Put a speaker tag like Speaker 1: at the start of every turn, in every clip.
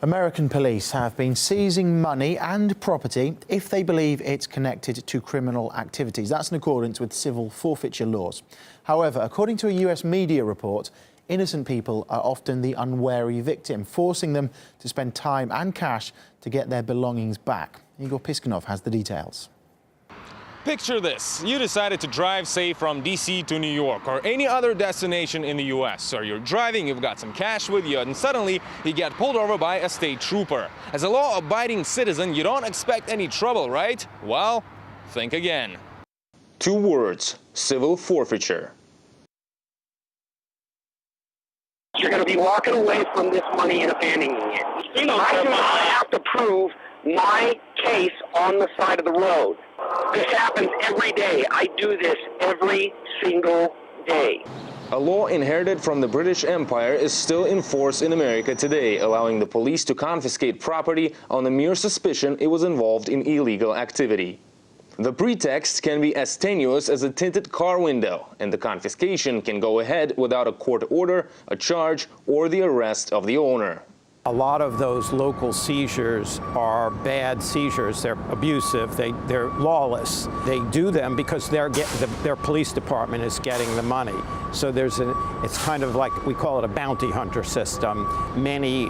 Speaker 1: American police have been seizing money and property if they believe it's connected to criminal activities. That's in accordance with civil forfeiture laws. However, according to a US media report, innocent people are often the unwary victim, forcing them to spend time and cash to get their belongings back. Igor Piskunov has the details.
Speaker 2: Picture this. You decided to drive, say, from DC to New York or any other destination in the US. So you're driving, you've got some cash with you, and suddenly you get pulled over by a state trooper. As a law-abiding citizen, you don't expect any trouble, right? Well, think again. 2 words: civil forfeiture.
Speaker 3: You're going to be walking away from this money and abandoning it. I do not have to prove my case on the side of the road. This happens every day. I do this every single day.
Speaker 2: A law inherited from the British Empire is still in force in America today, allowing the police to confiscate property on the mere suspicion it was involved in illegal activity. The pretext can be as tenuous as a tinted car window, and the confiscation can go ahead without a court order, a charge, or the arrest of the owner.
Speaker 4: A lot of those local seizures are bad seizures. They're abusive. They're lawless. They do them because their police department is getting the money. So it's kind of like, we call it a bounty hunter system. Many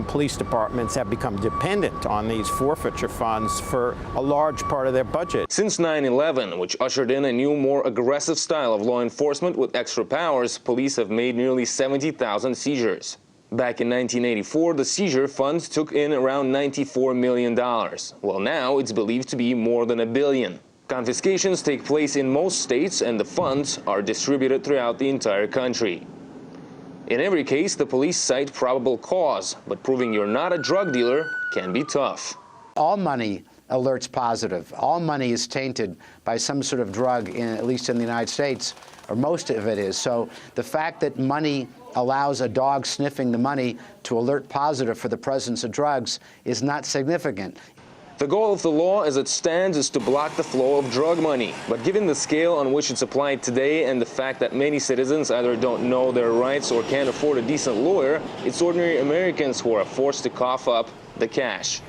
Speaker 4: police departments have become dependent on these forfeiture funds for a large part of their budget.
Speaker 2: Since 9/11, which ushered in a new, more aggressive style of law enforcement with extra powers, police have made nearly 70,000 seizures. Back in 1984, the seizure funds took in around $94 million. Well, now it's believed to be more than $1 billion. Confiscations take place in most states, and the funds are distributed throughout the entire country. In every case, the police cite probable cause, but proving you're not a drug dealer can be tough.
Speaker 5: All money alerts positive. All money is tainted by some sort of drug, at least in the United States, or most of it is. So the fact that money allows a dog sniffing the money to alert positive for the presence of drugs is not significant.
Speaker 2: The goal of the law as it stands is to block the flow of drug money. But given the scale on which it's applied today and the fact that many citizens either don't know their rights or can't afford a decent lawyer, it's ordinary Americans who are forced to cough up the cash.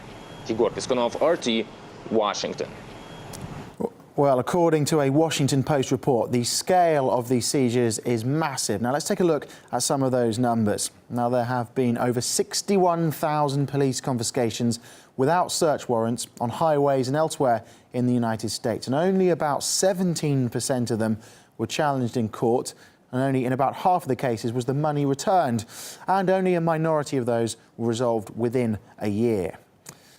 Speaker 2: Igor Piskunov, RT, Washington.
Speaker 1: Well, according to a Washington Post report, the scale of these seizures is massive. Now, let's take a look at some of those numbers. Now, there have been over 61,000 police confiscations without search warrants on highways and elsewhere in the United States, and only about 17% of them were challenged in court, and only in about half of the cases was the money returned, and only a minority of those were resolved within a year.